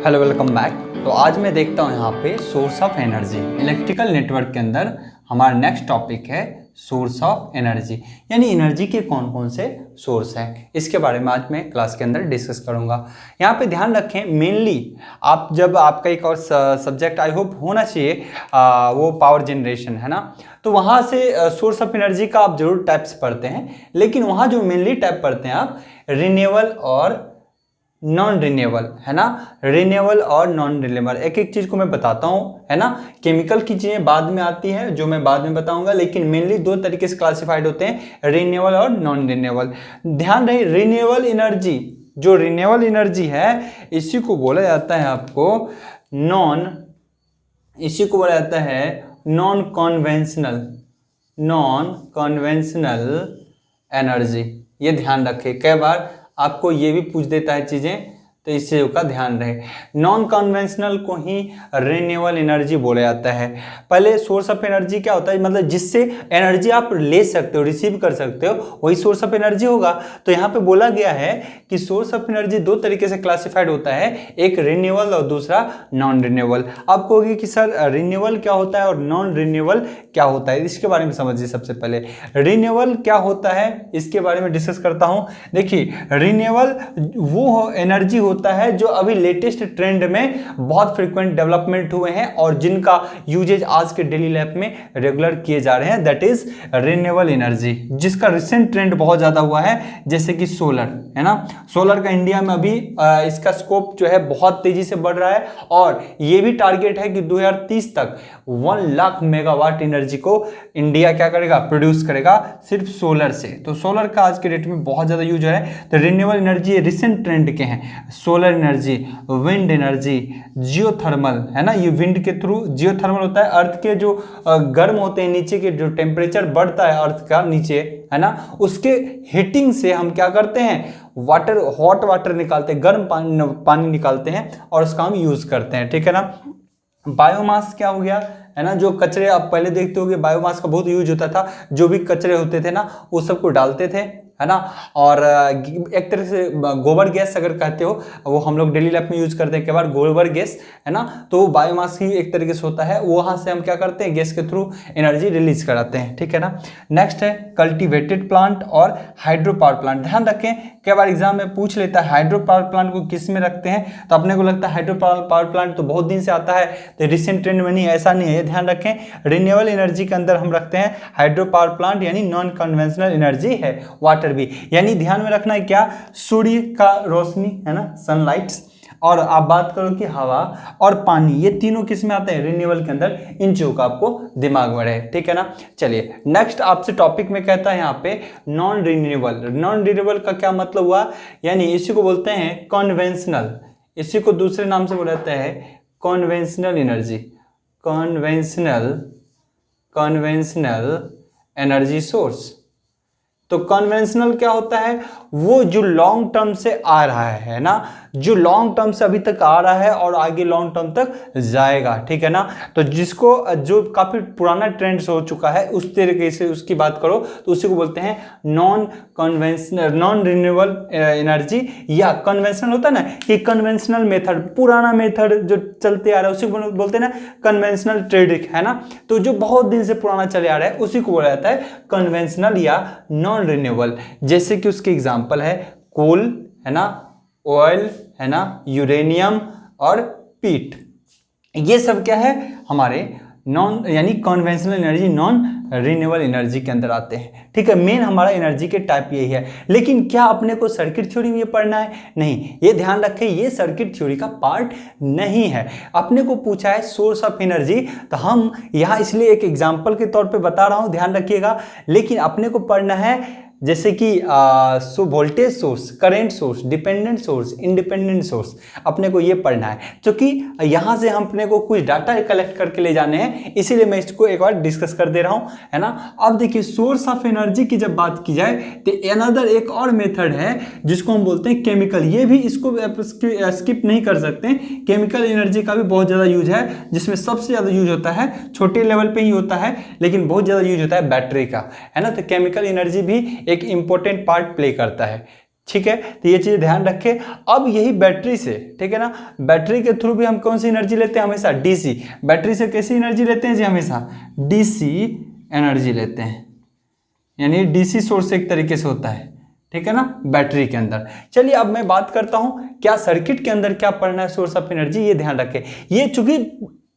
Hello welcome back. तो आज मैं देखता हूँ यहाँ पे source of energy. Electrical network के अंदर हमारा नेक्स्ट टॉपिक है सोर्स ऑफ एनर्जी, यानी एनर्जी के कौन कौन से सोर्स हैं, इसके बारे में आज मैं क्लास के अंदर डिस्कस करूँगा। यहाँ पे ध्यान रखें, मेनली आप जब आपका एक और सब्जेक्ट आई होप होना चाहिए वो पावर जनरेशन है ना, तो वहाँ से सोर्स ऑफ एनर्जी का आप जरूर टाइप्स पढ़ते हैं, लेकिन वहाँ जो मेनली टाइप पढ़ते हैं आप रिन्यूएबल और नॉन रिन्यूएबल है ना। रिन्यूएबल और नॉन रिन्यूएबल एक एक चीज को मैं बताता हूँ है ना। केमिकल की चीजें बाद में आती हैं जो मैं बाद में बताऊंगा, लेकिन मेनली दो तरीके से क्लासिफाइड होते हैं, रिन्यूएबल और नॉन रिन्यूएबल। ध्यान रहे, रिन्यूएबल एनर्जी, जो रिन्यूएबल एनर्जी है इसी को बोला जाता है आपको नॉन कन्वेंशनल एनर्जी। ये ध्यान रखें, कई बार आपको ये भी पूछ देता है चीजें, तो इस चीज़ों का ध्यान रहे। नॉन कन्वेंशनल को ही रिन्यूएबल एनर्जी बोला जाता है। पहले सोर्स ऑफ एनर्जी क्या होता है, मतलब जिससे एनर्जी आप ले सकते हो, रिसीव कर सकते हो, वही सोर्स ऑफ एनर्जी होगा। तो यहाँ पे बोला गया है कि सोर्स ऑफ एनर्जी दो तरीके से क्लासिफाइड होता है, एक रिन्यूएबल और दूसरा नॉन रिन्यूएबल। आप कहोगे कि सर रिन्यूएबल क्या होता है और नॉन रिन्यूएबल क्या होता है, इसके बारे में समझिए। सबसे पहले रिन्यूएबल क्या होता है इसके बारे में डिस्कस करता हूँ। देखिए, रिन्यूएबल वो एनर्जी होता है जो अभी लेटेस्ट ट्रेंड में बहुत फ्रीक्वेंट डेवलपमेंट हुए हैं और जिनका यूजेज आज के डेली लाइफ में रेगुलर किए जा रहे हैं, दैट इज रिन्यूएबल एनर्जी। जिसका रिसेंट ट्रेंड बहुत ज्यादा हुआ है, जैसे कि सोलर है ना। सोलर का इंडिया में अभी इसका स्कोप जो है बहुत तेजी से बढ़ रहा है और ये भी टारगेट है कि 2030 तक 1 लाख मेगावाट एनर्जी को इंडिया क्या करेगा, प्रोड्यूस करेगा सिर्फ सोलर से। तो सोलर का आज के डेट में बहुत ज्यादा यूज है। तो रिन्यूएबल एनर्जी रिसेंट ट्रेंड के हैं, solar energy, wind energy, geothermal है ना। ये विंड के थ्रू, जियोथर्मल होता है अर्थ के जो गर्म होते हैं नीचे के, जो टेम्परेचर बढ़ता है अर्थ का नीचे है ना, उसके हीटिंग से हम क्या करते हैं, वाटर, हॉट वाटर निकालते हैं, गर्म पानी निकालते हैं और उसका हम यूज करते हैं, ठीक है ना। बायोमास क्या हो गया है ना, जो कचरे आप पहले देखते होंगे, बायोमास का बहुत यूज होता था। जो भी कचरे होते थे ना वो सबको डालते थे है ना, और एक तरह से गोबर गैस अगर कहते हो, वो हम लोग डेली लाइफ में यूज करते हैं कई बार, गोबर गैस है ना। तो वो बायोमास ही एक तरीके से होता है, वहां से हम क्या करते हैं, गैस के थ्रू एनर्जी रिलीज कराते हैं, ठीक है ना। नेक्स्ट है कल्टीवेटेड प्लांट और हाइड्रो पावर प्लांट। ध्यान रखें, कई बार एग्जाम में पूछ लेता है हाइड्रो पावर प्लांट को किस में रखते हैं, तो अपने को लगता है हाइड्रो पावर प्लांट तो बहुत दिन से आता है, तो रिसेंट ट्रेंड में नहीं, ऐसा नहीं है। ध्यान रखें, रिन्यूएबल एनर्जी के अंदर हम रखते हैं हाइड्रो पावर प्लांट, यानी नॉन कन्वेंशनल एनर्जी है। वाटर भी, यानी ध्यान में रखना है क्या, सूर्य का रोशनी है ना, सनलाइट्स, और आप बात करो कि हवा और पानी, ये तीनों किस में आते हैं, रिन्यूएबल के अंदर। इन चीजों का आपको दिमाग में रहे, ठीक है ना। चलिए नेक्स्ट आपसे टॉपिक में कहता है यहाँ पे नॉन रिन्यूएबल। नॉन रिन्यूएबल का क्या मतलब हुआ, यानी इसी को बोलते हैं कन्वेंशनल, इसी को दूसरे नाम से बोला जाता है conventional energy, conventional energy source. तो कन्वेंशनल क्या होता है, वो जो लॉन्ग टर्म से आ रहा है ना, जो लॉन्ग टर्म से अभी तक आ रहा है और आगे लॉन्ग टर्म तक जाएगा, ठीक है ना। तो जिसको, जो काफी पुराना ट्रेंड हो चुका है, उस तरीके से उसकी बात करो तो उसी को बोलते हैं नॉन रिन्यूएबल एनर्जी। या कन्वेंशनल होता है ना, कि कन्वेंशनल मेथड, पुराना मेथड जो चलते आ रहा है उसी को बोलते हैं ना कन्वेंशनल ट्रेडिंग है ना। तो जो बहुत दिन से पुराना चले आ रहा है उसी को बोला जाता है कन्वेंशनल या नॉन रिन्यूएबल। जैसे कि उसके एग्जांपल है कोल है ना, ऑयल है ना, यूरेनियम और पीट। ये सब क्या है, हमारे नॉन, यानी conventional energy, non renewable energy के अंदर आते हैं, ठीक है। मेन हमारा एनर्जी के टाइप यही है। लेकिन क्या अपने को सर्किट थ्योरी में ये पढ़ना है, नहीं, ये ध्यान रखें, ये सर्किट थ्योरी का पार्ट नहीं है। अपने को पूछा है सोर्स ऑफ एनर्जी, तो हम यहाँ इसलिए एक एग्जांपल के तौर पे बता रहा हूँ, ध्यान रखिएगा। लेकिन अपने को पढ़ना है जैसे कि voltage source, current source, dependent source, independent source, अपने को ये पढ़ना है, क्योंकि यहाँ से हम अपने को कुछ डाटा कलेक्ट करके ले जाने हैं, इसीलिए मैं इसको एक बार डिस्कस कर दे रहा हूँ, है ना। अब देखिए, सोर्स ऑफ एनर्जी की जब बात की जाए तो अनदर एक और मेथड है जिसको हम बोलते हैं केमिकल। ये भी इसको स्किप नहीं कर सकते, केमिकल एनर्जी का भी बहुत ज़्यादा यूज है, जिसमें सबसे ज़्यादा यूज होता है, छोटे लेवल पे ही होता है लेकिन बहुत ज़्यादा यूज होता है बैटरी का, है ना। तो केमिकल एनर्जी भी एक इंपॉर्टेंट पार्ट प्ले करता है। केमिकल एनर्जी क्या है, ठीक है, तो ये चीज़ ध्यान रखें। अब यही बैटरी से, ठीक है ना, बैटरी के थ्रू भी हम कौन सी एनर्जी लेते हैं? हमेशा डीसी। बैटरी से कैसी एनर्जी लेते हैं जी? हमेशा डीसी एनर्जी लेते हैं, यानी डीसी सोर्स एक तरीके से होता है, ठीक है ना, बैटरी के अंदर। चलिए अब मैं बात करता हूं क्या सर्किट के अंदर क्या पढ़ना है सोर्स ऑफ एनर्जी, ये ध्यान रखें। ये चूंकि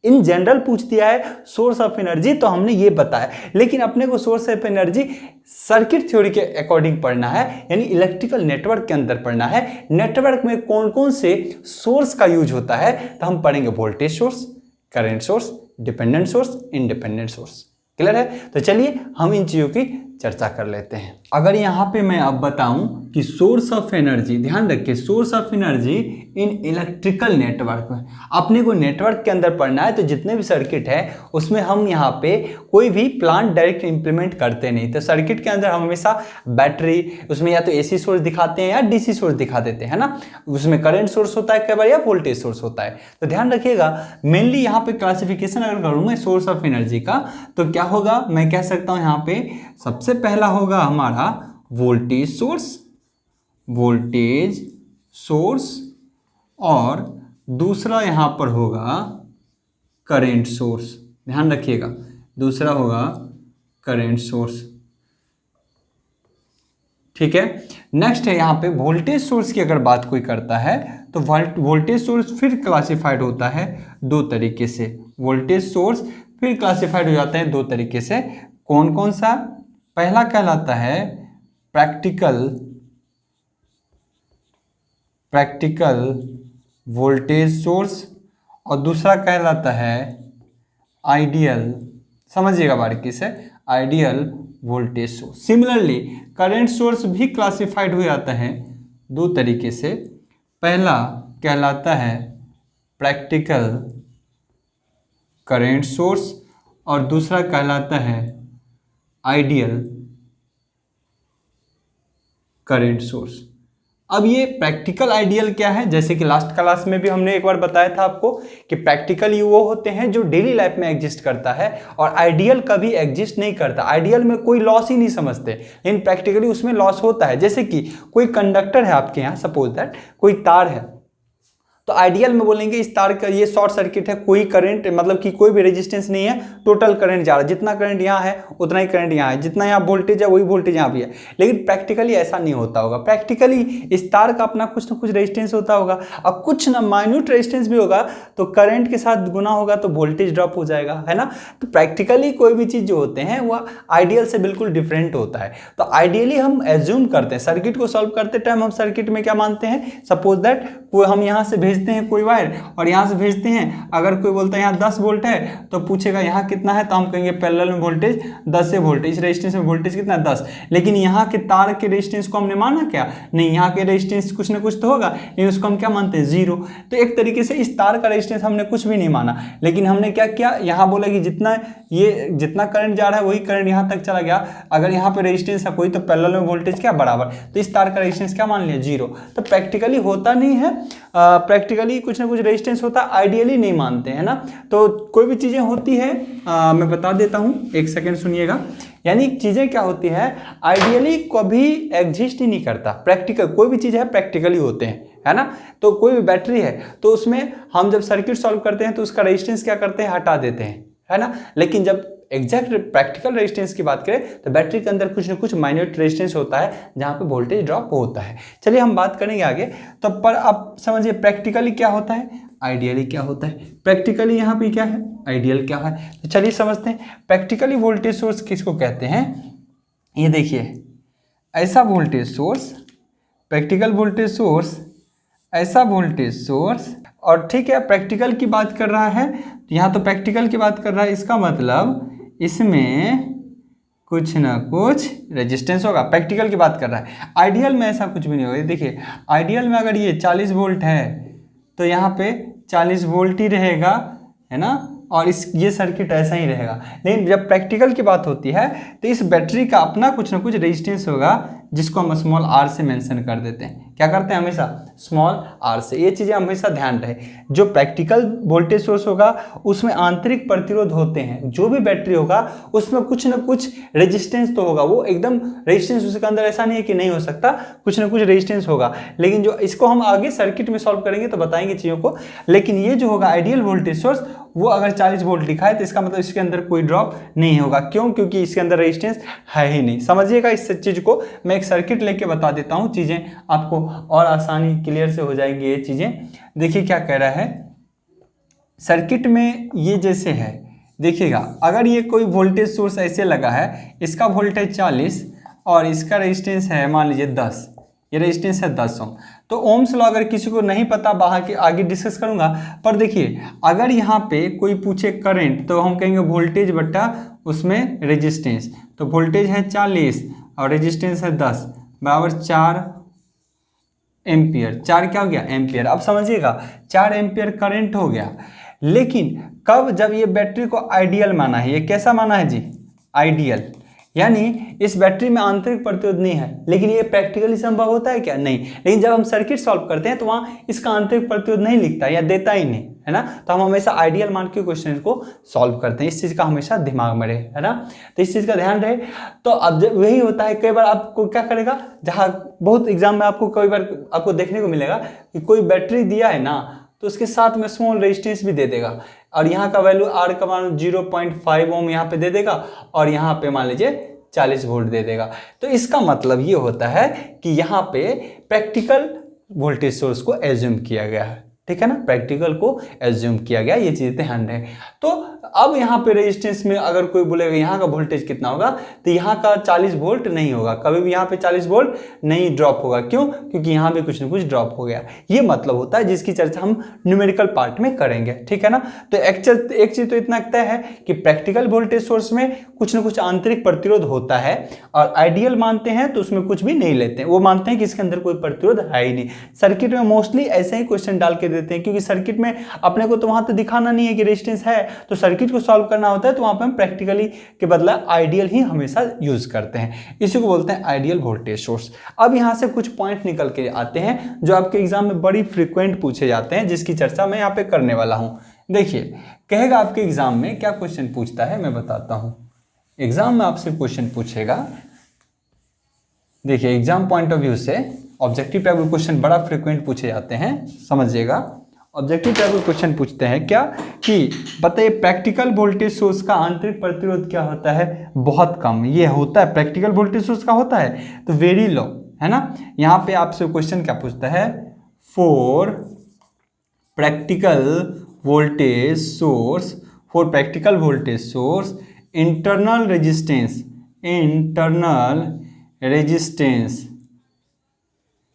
इन जनरल पूछ दिया है सोर्स ऑफ एनर्जी तो हमने ये बताया, लेकिन अपने को source of energy circuit theory के अकॉर्डिंग पढ़ना है, यानी इलेक्ट्रिकल नेटवर्क के अंदर पढ़ना है। नेटवर्क में कौन कौन से सोर्स का यूज होता है, तो हम पढ़ेंगे voltage source, current source, dependent source, independent source. Clear है? तो चलिए हम इन चीजों की चर्चा कर लेते हैं। अगर यहाँ पे मैं अब बताऊं कि सोर्स ऑफ एनर्जी, ध्यान रखिए, source of energy in electrical network में अपने को नेटवर्क के अंदर पढ़ना है। तो जितने भी सर्किट है उसमें हम यहाँ पे कोई भी प्लांट डायरेक्ट इंप्लीमेंट करते नहीं। तो सर्किट के अंदर हम हमेशा बैटरी, उसमें या तो एसी सोर्स दिखाते हैं या डीसी सोर्स दिखा देते हैं ना, उसमें करंट सोर्स होता है कई बार या वोल्टेज सोर्स होता है। तो ध्यान रखिएगा, मेनली यहाँ पे क्लासिफिकेशन अगर करूँ मैं सोर्स ऑफ एनर्जी का तो क्या होगा, मैं कह सकता हूँ यहाँ पे सबसे पहला होगा हमारा वोल्टेज सोर्स, वोल्टेज सोर्स, और दूसरा यहां पर होगा करंट सोर्स। ध्यान रखिएगा, दूसरा होगा करंट सोर्स, ठीक है। नेक्स्ट है यहां पे वोल्टेज सोर्स की अगर बात कोई करता है तो वोल्टेज सोर्स फिर क्लासिफाइड होता है दो तरीके से। वोल्टेज सोर्स फिर क्लासिफाइड हो जाता है दो तरीके से। कौन कौन सा? पहला कहलाता है प्रैक्टिकल वोल्टेज सोर्स और दूसरा कहलाता है आइडियल, समझिएगा बारीकी से, ideal voltage source. Similarly current source भी क्लासिफाइड हो जाता है दो तरीके से। पहला कहलाता है प्रैक्टिकल करंट सोर्स और दूसरा कहलाता है आइडियल करंट सोर्स। अब ये प्रैक्टिकल आइडियल क्या है, जैसे कि लास्ट क्लास में भी हमने एक बार बताया था आपको कि प्रैक्टिकली वो होते हैं जो डेली लाइफ में एग्जिस्ट करता है, और आइडियल कभी एग्जिस्ट नहीं करता। आइडियल में कोई लॉस ही नहीं समझते, लेकिन प्रैक्टिकली उसमें लॉस होता है। जैसे कि कोई कंडक्टर है आपके यहाँ, सपोज दैट कोई तार है, तो आइडियल में बोलेंगे इस तार का ये शॉर्ट सर्किट है, कोई करंट मतलब कि कोई भी रेजिस्टेंस नहीं है, टोटल करंट जा रहा है, जितना करंट यहाँ है उतना ही करंट यहाँ है, जितना यहाँ वोल्टेज है वही वोल्टेज यहाँ भी है। लेकिन प्रैक्टिकली ऐसा नहीं होता होगा। प्रैक्टिकली इस तार का अपना कुछ ना कुछ रेजिस्टेंस होता होगा, और कुछ ना माइन्यूट रेजिस्टेंस भी होगा, तो करंट के साथ गुना होगा तो वोल्टेज ड्रॉप हो जाएगा, है ना। तो प्रैक्टिकली कोई भी चीज़ जो होते हैं वह आइडियल से बिल्कुल डिफरेंट होता है। तो आइडियली हम एज्यूम करते हैं, सर्किट को सॉल्व करते टाइम हम सर्किट में क्या मानते हैं, सपोज दैट हम यहाँ से भेजते हैं कोई वायर और यहाँ से भेजते हैं, अगर कोई बोलता है यहाँ 10 वोल्ट है तो पूछेगा यहाँ कितना है, तो हम कहेंगे पैरेलल में वोल्टेज 10 से वोल्टेज, इस रेजिस्टेंस में वोल्टेज कितना है 10। लेकिन यहाँ के तार के रेजिस्टेंस को हमने माना क्या, नहीं, यहाँ के रेजिस्टेंस कुछ ना कुछ तो होगा, लेकिन उसको हम क्या मानते हैं, 0। तो एक तरीके से इस तार का रेजिस्टेंस हमने कुछ भी नहीं माना, लेकिन हमने क्या किया, यहाँ बोला कि जितना करंट जा रहा है वही करंट यहाँ तक चला गया, अगर यहाँ पे रेजिस्टेंस है कोई तो पैरेलल में वोल्टेज क्या बराबर, तो इस तार का रेजिस्टेंस क्या मान लिया, 0। तो प्रैक्टिकली होता नहीं है, प्रैक्टिकली कुछ ना कुछ रेजिस्टेंस होता है, आइडियली नहीं मानते हैं ना। तो कोई भी चीज़ें होती है, मैं बता देता हूँ, एक सेकेंड सुनिएगा। यानी चीज़ें क्या होती है, आइडियली कभी एग्जिस्ट ही नहीं करता। प्रैक्टिकल कोई भी चीज़ है प्रैक्टिकली होते हैं, है ना। तो कोई भी बैटरी है तो उसमें हम जब सर्किट सॉल्व करते हैं तो उसका रेजिस्टेंस क्या करते हैं, हटा देते हैं, है ना। लेकिन जब एग्जैक्ट प्रैक्टिकल रेजिस्टेंस की बात करें तो बैटरी के अंदर कुछ ना कुछ माइन्यूट रेजिस्टेंस होता है जहां पे वोल्टेज ड्रॉप होता है। चलिए हम बात करेंगे आगे, तो पर आप समझिए प्रैक्टिकली क्या होता है, आइडियली क्या होता है। प्रैक्टिकली यहाँ पे क्या है, आइडियल क्या है, तो चलिए समझते हैं। प्रैक्टिकली वोल्टेज सोर्स किसको कहते हैं, ये देखिए, ऐसा voltage source, practical voltage source, ऐसा वोल्टेज सोर्स, और ठीक है प्रैक्टिकल की बात कर रहा है, तो यहाँ तो प्रैक्टिकल की बात कर रहा है, इसका मतलब इसमें कुछ ना कुछ रेजिस्टेंस होगा, प्रैक्टिकल की बात कर रहा है। आइडियल में ऐसा कुछ भी नहीं होगा। देखिए आइडियल में अगर ये 40 वोल्ट है तो यहाँ पे 40 वोल्ट ही रहेगा, है ना, और ये सर्किट ऐसा ही रहेगा। लेकिन जब प्रैक्टिकल की बात होती है तो इस बैटरी का अपना कुछ ना कुछ रेजिस्टेंस होगा जिसको हम स्मॉल आर से मेंशन कर देते हैं। क्या करते हैं हमेशा? स्मॉल आर से। ये चीज़ें हमेशा ध्यान रहे। जो प्रैक्टिकल वोल्टेज सोर्स होगा उसमें आंतरिक प्रतिरोध होते हैं। जो भी बैटरी होगा उसमें कुछ ना कुछ रेजिस्टेंस तो होगा। वो एकदम रेजिस्टेंस उसके अंदर ऐसा नहीं है कि नहीं हो सकता, कुछ ना कुछ रेजिस्टेंस होगा। लेकिन जो इसको हम आगे सर्किट में सॉल्व करेंगे तो बताएंगे चीज़ों को। लेकिन ये जो होगा आइडियल वोल्टेज सोर्स, वो अगर 40 वोल्ट लिखा है तो इसका मतलब इसके अंदर कोई ड्रॉप नहीं होगा। क्यों? क्योंकि इसके अंदर रेजिस्टेंस है ही नहीं। समझिएगा इस चीज़ को। मैं एक सर्किट लेके बता देता हूँ, चीज़ें आपको और आसानी क्लियर से हो जाएंगी ये चीज़ें। देखिए क्या कह रहा है सर्किट में। ये जैसे है, देखिएगा, अगर ये कोई वोल्टेज सोर्स ऐसे लगा है, इसका वोल्टेज 40 और इसका रेजिस्टेंस है मान लीजिए 10, ये रेजिस्टेंस है 10 ओम। तो ओम्स लॉ अगर किसी को नहीं पता, बाहर के आगे डिस्कस करूंगा, पर देखिए अगर यहाँ पे कोई पूछे करंट तो हम कहेंगे वोल्टेज बट्टा उसमें रेजिस्टेंस। तो वोल्टेज है 40 और रेजिस्टेंस है 10 बराबर 4 एम्पियर। 4 क्या हो गया? एम्पियर। अब समझिएगा 4 एम्पियर करंट हो गया। लेकिन कब? जब ये बैटरी को आइडियल माना है। ये कैसा माना है जी? आइडियल। यानी इस बैटरी में आंतरिक प्रतिरोध नहीं है। लेकिन ये प्रैक्टिकली संभव होता है क्या? नहीं। लेकिन जब हम सर्किट सॉल्व करते हैं तो वहां इसका आंतरिक प्रतिरोध नहीं लिखता या देता ही नहीं, है ना। तो हम हमेशा आइडियल मान के क्वेश्चन को सॉल्व करते हैं। इस चीज का हमेशा दिमाग में रहे, है ना। तो इस चीज का ध्यान रहे। तो अब जब वही होता है, कई बार आपको क्या करेगा, जहां बहुत एग्जाम में आपको कई बार आपको देखने को मिलेगा कि कोई बैटरी दिया है ना, तो उसके साथ में स्मॉल रेजिस्टेंस भी दे देगा और यहाँ का वैल्यू आर का मान 0.5 ओम यहाँ पे दे देगा और यहाँ पे मान लीजिए 40 वोल्ट दे देगा। तो इसका मतलब ये होता है कि यहाँ पे प्रैक्टिकल वोल्टेज सोर्स को एज्यूम किया गया है, ठीक है ना। प्रैक्टिकल को एज्यूम किया गया, ये चीज ध्यान रहे। तो अब यहाँ पे रेजिस्टेंस में अगर कोई बोलेगा यहाँ का वोल्टेज कितना होगा, तो यहाँ का 40 वोल्ट नहीं होगा, कभी भी यहाँ पे 40 वोल्ट नहीं ड्रॉप होगा। क्यों? क्योंकि यहाँ पे कुछ ना कुछ ड्रॉप हो गया। ये मतलब होता है, जिसकी चर्चा हम न्यूमेरिकल पार्ट में करेंगे, ठीक है ना। तो एक चीज तो इतना तय है कि प्रैक्टिकल वोल्टेज सोर्स में कुछ ना कुछ आंतरिक प्रतिरोध होता है और आइडियल मानते हैं तो उसमें कुछ भी नहीं लेते हैं। वो मानते हैं कि इसके अंदर कोई प्रतिरोध है ही नहीं। सर्किट में मोस्टली ऐसे ही क्वेश्चन डाल के देते हैं, क्योंकि सर्किट में अपने को तो वहां तो दिखाना नहीं है कि रेजिस्टेंस है, तो सर्किट को सॉल्व करना होता है, तो वहां पे हम प्रैक्टिकली के बदला आइडियल ही हमेशा यूज करते हैं। इसी को बोलते हैं आइडियल वोल्टेज सोर्स। अब यहां से कुछ पॉइंट निकल के आते हैं जो आपके एग्जाम में बड़ी फ्रीक्वेंट पूछे जाते हैं, जिसकी चर्चा मैं यहाँ पे करने वाला हूं। देखिए कहेगा आपके एग्जाम में क्या क्वेश्चन पूछता है, मैं बताता हूं। एग्जाम में आपसे क्वेश्चन पूछेगा, देखिए एग्जाम पॉइंट ऑफ व्यू से ऑब्जेक्टिव टाइप के क्वेश्चन बड़ा फ्रीक्वेंट पूछे जाते हैं, समझिएगा। ऑब्जेक्टिव टाइप के क्वेश्चन पूछते हैं क्या कि बताइए प्रैक्टिकल वोल्टेज सोर्स का आंतरिक प्रतिरोध क्या होता है? बहुत कम। ये होता है प्रैक्टिकल वोल्टेज सोर्स का होता है तो वेरी लो, है ना। यहाँ पे आपसे क्वेश्चन क्या पूछता है? For practical voltage source, for practical voltage source internal resistance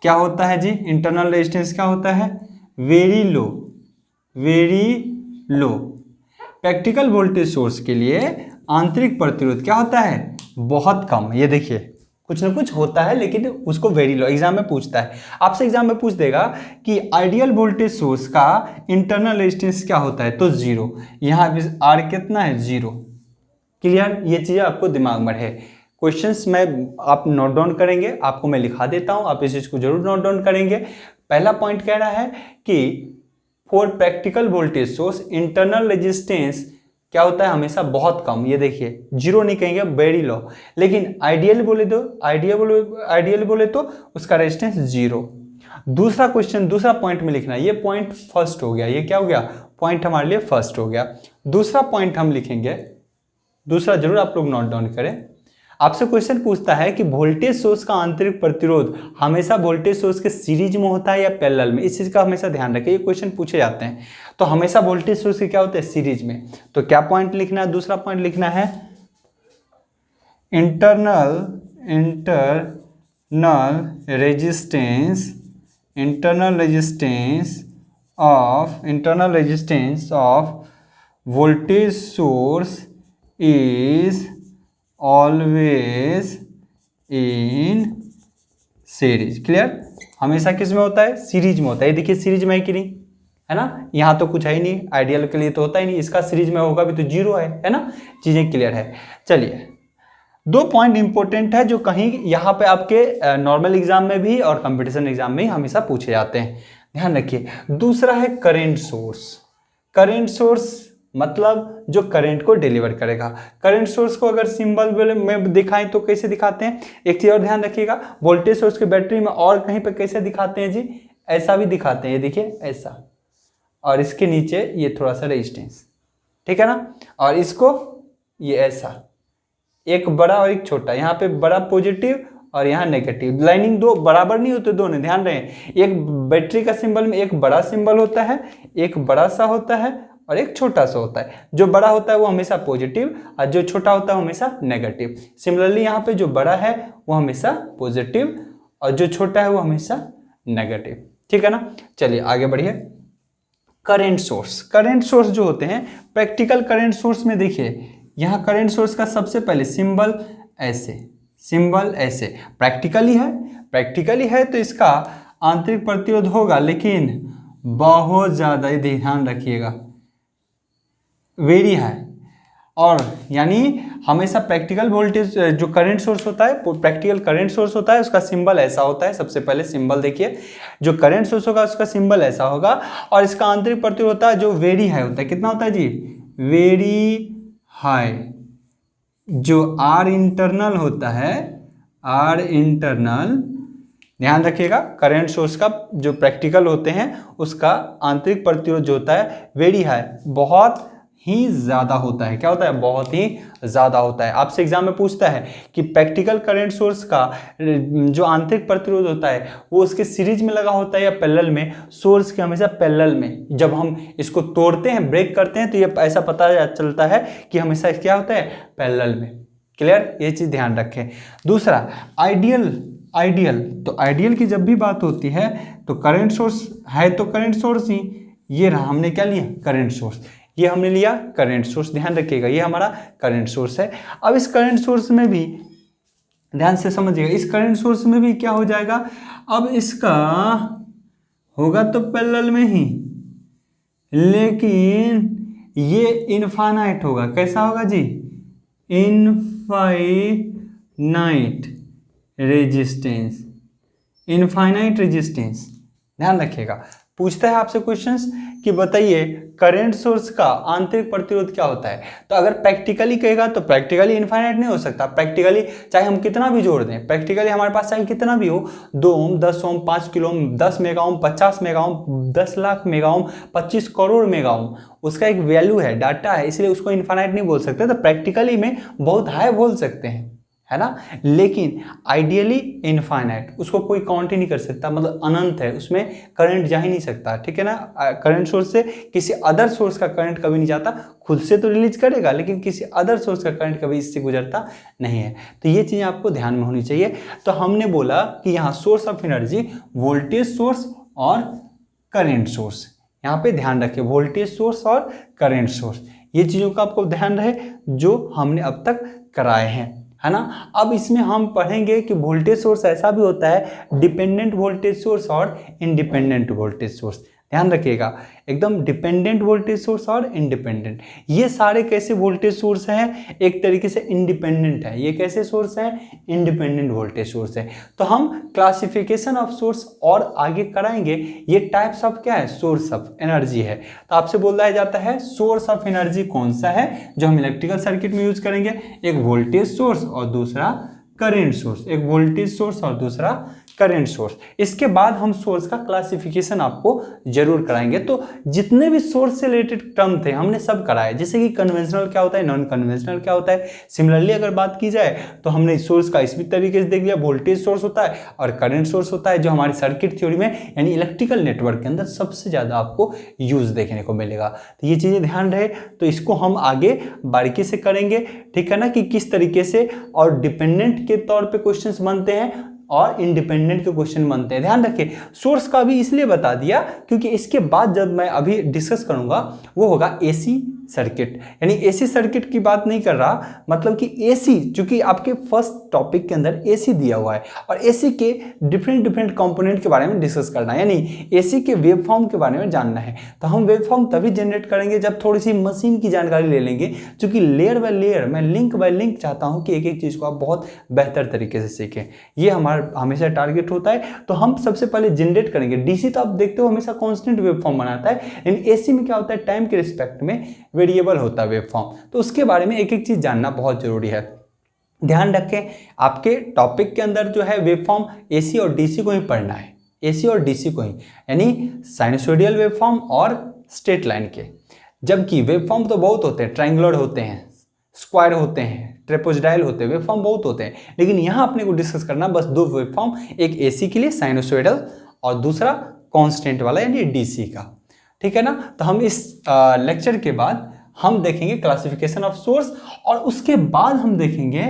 क्या होता है जी? इंटरनल रेजिस्टेंस क्या होता है? Very low. Practical voltage source के लिए आंतरिक प्रतिरोध क्या होता है? बहुत कम। ये देखिए कुछ ना कुछ होता है लेकिन उसको वेरी लो एग्जाम में पूछता है। आपसे एग्जाम में पूछ देगा कि आइडियल वोल्टेज सोर्स का इंटरनल रेजिस्टेंस क्या होता है, तो 0। यहाँ पे आर कितना है? 0। क्लियर? ये चीजें आपको दिमाग में रहे। क्वेश्चंस में आप नोट डाउन करेंगे, आपको मैं लिखा देता हूं, आप इस चीज को जरूर नोट डाउन करेंगे। पहला पॉइंट कह रहा है कि for practical voltage source internal resistance क्या होता है? हमेशा बहुत कम। ये देखिए 0 नहीं कहेंगे, वेरी लो। लेकिन आइडियल बोले तो उसका रेजिस्टेंस 0। दूसरा क्वेश्चन, दूसरा पॉइंट में लिखना है। ये पॉइंट फर्स्ट हो गया, ये क्या हो गया? पॉइंट हमारे लिए फर्स्ट हो गया। दूसरा पॉइंट हम लिखेंगे, दूसरा जरूर आप लोग नोट डाउन करें। आपसे क्वेश्चन पूछता है कि वोल्टेज सोर्स का आंतरिक प्रतिरोध हमेशा वोल्टेज सोर्स के सीरीज में होता है या पैरेलल में? इस चीज का हमेशा ध्यान रखें, ये क्वेश्चन पूछे जाते हैं। तो हमेशा वोल्टेज सोर्स के क्या होते हैं? सीरीज में। तो क्या पॉइंट लिखना है? दूसरा पॉइंट लिखना है internal resistance of voltage source is always in series. Clear? हमेशा किस में होता है? सीरीज में होता है। ये देखिए सीरीज में है कि नहीं, है ना। यहाँ तो कुछ है ही नहीं, आइडियल के लिए तो होता ही नहीं, इसका सीरीज में होगा भी तो 0 है ना। चीजें क्लियर है। चलिए दो पॉइंट इंपॉर्टेंट है जो कहीं यहाँ पे आपके नॉर्मल एग्जाम में भी और कंपटीशन एग्जाम में ही हमेशा पूछे जाते हैं, ध्यान रखिए। दूसरा है करंट सोर्स। करंट सोर्स मतलब जो करंट को डिलीवर करेगा। करंट सोर्स को अगर सिंबल में दिखाएं तो कैसे दिखाते हैं, एक चीज और ध्यान रखिएगा, वोल्टेज सोर्स की बैटरी में और कहीं पे कैसे दिखाते हैं जी, ऐसा भी दिखाते हैं, ये देखिए ऐसा, और इसके नीचे ये थोड़ा सा रेजिस्टेंस, ठीक है ना, और इसको ये ऐसा, एक बड़ा और एक छोटा, यहाँ पे बड़ा पॉजिटिव और यहाँ नेगेटिव, लाइनिंग दो बराबर नहीं होते दोनों, ध्यान रहे। एक बैटरी का सिंबल में एक बड़ा सिंबल होता है, एक बड़ा सा होता है और एक छोटा सा होता है। जो बड़ा होता है वो हमेशा पॉजिटिव और जो छोटा होता है वो हमेशा नेगेटिव। सिमिलरली यहाँ पे जो बड़ा है वो हमेशा पॉजिटिव और जो छोटा है वो हमेशा नेगेटिव, ठीक है ना। चलिए आगे बढ़िए। करंट सोर्स, करंट सोर्स जो होते हैं प्रैक्टिकल करंट सोर्स में देखिए, यहाँ करंट सोर्स का सबसे पहले सिंबल ऐसे, सिंबल ऐसे, प्रैक्टिकली है तो इसका आंतरिक प्रतिरोध होगा, लेकिन बहुत ज़्यादा, ये ध्यान रखिएगा, वेरी हाई, और यानी हमेशा प्रैक्टिकल वोल्टेज जो करंट सोर्स होता है, प्रैक्टिकल करंट सोर्स होता है, उसका सिंबल ऐसा होता है। सबसे पहले सिंबल देखिए, जो करंट सोर्स होगा उसका सिंबल ऐसा होगा, और इसका आंतरिक प्रतिरोध होता है जो वेरी हाई होता है। कितना होता है जी, वेरी हाई। जो आर इंटरनल होता है, आर इंटरनल, ध्यान रखिएगा, करंट सोर्स का जो प्रैक्टिकल होते हैं उसका आंतरिक प्रतिरोध जो होता है वेरी हाई, बहुत ही ज़्यादा होता है। क्या होता है, बहुत ही ज़्यादा होता है। आपसे एग्जाम में पूछता है कि प्रैक्टिकल करंट सोर्स का जो आंतरिक प्रतिरोध होता है वो उसके सीरीज में लगा होता है या पैरेलल में। सोर्स के हमेशा पैरेलल में, जब हम इसको तोड़ते हैं, ब्रेक करते हैं, तो ये ऐसा पता चलता है कि हमेशा क्या होता है, पैरेलल में। क्लियर, ये चीज़ ध्यान रखें। दूसरा आइडियल, तो आइडियल की जब भी बात होती है तो करंट सोर्स है तो करंट सोर्स ही, ये रहा, हमने क्या लिया, करंट सोर्स, ये हमने लिया करंट सोर्स, ध्यान रखिएगा, ये हमारा करंट सोर्स है। अब इस करंट सोर्स में भी ध्यान से समझिएगा, इस करंट सोर्स में भी क्या हो जाएगा, अब इसका होगा तो पैरेलल में ही, लेकिन ये इनफाइनाइट होगा। कैसा होगा जी, इनफाइनाइट रेजिस्टेंस, इनफाइनाइट रेजिस्टेंस, ध्यान रखिएगा। पूछता है आपसे क्वेश्चंस कि बताइए करंट सोर्स का आंतरिक प्रतिरोध क्या होता है, तो अगर प्रैक्टिकली कहेगा तो प्रैक्टिकली इनफाइनाइट नहीं हो सकता। प्रैक्टिकली चाहे हम कितना भी जोड़ दें, प्रैक्टिकली हमारे पास चाहे कितना भी हो, 2 ओम, 10 ओम, 5 kilo ohm, 10 mega ohm, 50 mega ohm, 10 lakh mega ohm, 25 crore mega ohm, उसका एक वैल्यू है, डाटा है, इसलिए उसको इनफाइनाइट नहीं बोल सकते। तो प्रैक्टिकली में बहुत हाई बोल सकते हैं, है ना, लेकिन आइडियली इनफाइनाइट, उसको कोई काउंट ही नहीं कर सकता, मतलब अनंत है, उसमें करंट जा ही नहीं सकता, ठीक है ना। करंट सोर्स से किसी अदर सोर्स का करंट कभी नहीं जाता, खुद से तो रिलीज करेगा लेकिन किसी अदर सोर्स का करंट कभी इससे गुजरता नहीं है। तो ये चीज़ें आपको ध्यान में होनी चाहिए। तो हमने बोला कि यहाँ source of energy voltage source और करंट सोर्स, यहाँ पे ध्यान रखें, वोल्टेज सोर्स और करंट सोर्स, ये चीज़ों का आपको ध्यान रहे जो हमने अब तक कराए हैं, है ना। अब इसमें हम पढ़ेंगे कि वोल्टेज सोर्स ऐसा भी होता है, डिपेंडेंट वोल्टेज सोर्स और इंडिपेंडेंट वोल्टेज सोर्स, ध्यान रखिएगा, एकदम डिपेंडेंट वोल्टेज सोर्स और इंडिपेंडेंट। ये सारे कैसे वोल्टेज सोर्स हैं, एक तरीके से इंडिपेंडेंट है। ये कैसे सोर्स हैं, इंडिपेंडेंट वोल्टेज सोर्स है। तो हम क्लासिफिकेशन ऑफ सोर्स और आगे कराएंगे। ये टाइप्स ऑफ क्या है, सोर्स ऑफ एनर्जी है। तो आपसे बोला जाता है सोर्स ऑफ एनर्जी कौन सा है जो हम इलेक्ट्रिकल सर्किट में यूज करेंगे, एक वोल्टेज सोर्स और दूसरा करंट सोर्स, एक वोल्टेज सोर्स और दूसरा करंट सोर्स। इसके बाद हम सोर्स का क्लासिफिकेशन आपको जरूर कराएंगे। तो जितने भी सोर्स से रिलेटेड टर्म थे हमने सब कराए, जैसे कि कन्वेंशनल क्या होता है, नॉन कन्वेंशनल क्या होता है। सिमिलरली अगर बात की जाए तो हमने सोर्स का इस भी तरीके से देख लिया, वोल्टेज सोर्स होता है और करंट सोर्स होता है, जो हमारी सर्किट थ्योरी में यानी इलेक्ट्रिकल नेटवर्क के अंदर सबसे ज़्यादा आपको यूज देखने को मिलेगा। तो ये चीज़ें ध्यान रहे, तो इसको हम आगे बारीकी से करेंगे, ठीक है ना, कि किस तरीके से और डिपेंडेंट के तौर पे क्वेश्चंस बनते हैं और इंडिपेंडेंट के क्वेश्चन बनते हैं। ध्यान रखिए, सोर्स का भी इसलिए बता दिया क्योंकि इसके बाद जब मैं अभी डिस्कस करूंगा वो होगा एसी सर्किट, यानी एसी सर्किट की बात नहीं कर रहा, मतलब कि एसी, चूंकि आपके फर्स्ट टॉपिक के अंदर एसी दिया हुआ है और एसी के डिफरेंट कंपोनेंट के बारे में डिस्कस करना है, यानी एसी के वेव फॉर्म के बारे में जानना है। तो हम वेव फॉर्म तभी जनरेट करेंगे जब थोड़ी सी मशीन की जानकारी ले लेंगे, क्योंकि लेयर बाय लेयर, मैं लिंक बाय लिंक चाहता हूं कि एक एक चीज को आप बहुत बेहतर तरीके से सीखें, ये हमारा हमेशा टारगेट होता है। तो हम सबसे पहले जनरेट करेंगे। डीसी तो आप देखते हो हमेशा कांस्टेंट वेव फॉर्म बनाता है, लेकिन एसी में क्या होता है, टाइम के रिस्पेक्ट में वेरिएबल होता है वेव फॉर्म। तो उसके बारे में एक एक चीज जानना बहुत जरूरी है। ध्यान रखें, आपके टॉपिक के अंदर जो है वेव फॉर्म एसी और डीसी को ही पढ़ना है, एसी और डीसी को ही, यानी साइनसोइडल वेव फॉर्म और स्ट्रेट लाइन के। जबकि वेव फॉर्म तो बहुत होते हैं, ट्रायंगुलर होते हैं, स्क्वायर होते हैं, ट्रेपेजोइडल होते हैं, वेव फॉर्म बहुत होते हैं, लेकिन यहाँ अपने को डिस्कस करना बस दो वेव फॉर्म, एक एसी के लिए साइनसोइडल और दूसरा कांस्टेंट वाला यानी डीसी का। ठीक है ना। तो हम इस लेक्चर के बाद हम देखेंगे क्लासिफिकेशन ऑफ सोर्स, और उसके बाद हम देखेंगे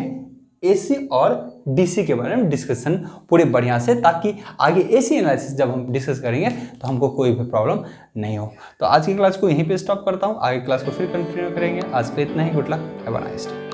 एसी और डीसी के बारे में डिस्कशन पूरे बढ़िया से, ताकि आगे एसी एनालिसिस जब हम डिस्कस करेंगे तो हमको कोई भी प्रॉब्लम नहीं हो। तो आज की क्लास को यहीं पे स्टॉप करता हूँ, आगे क्लास को फिर कंटिन्यू करेंगे। आज के लिए इतना ही। Good luck, have a nice day.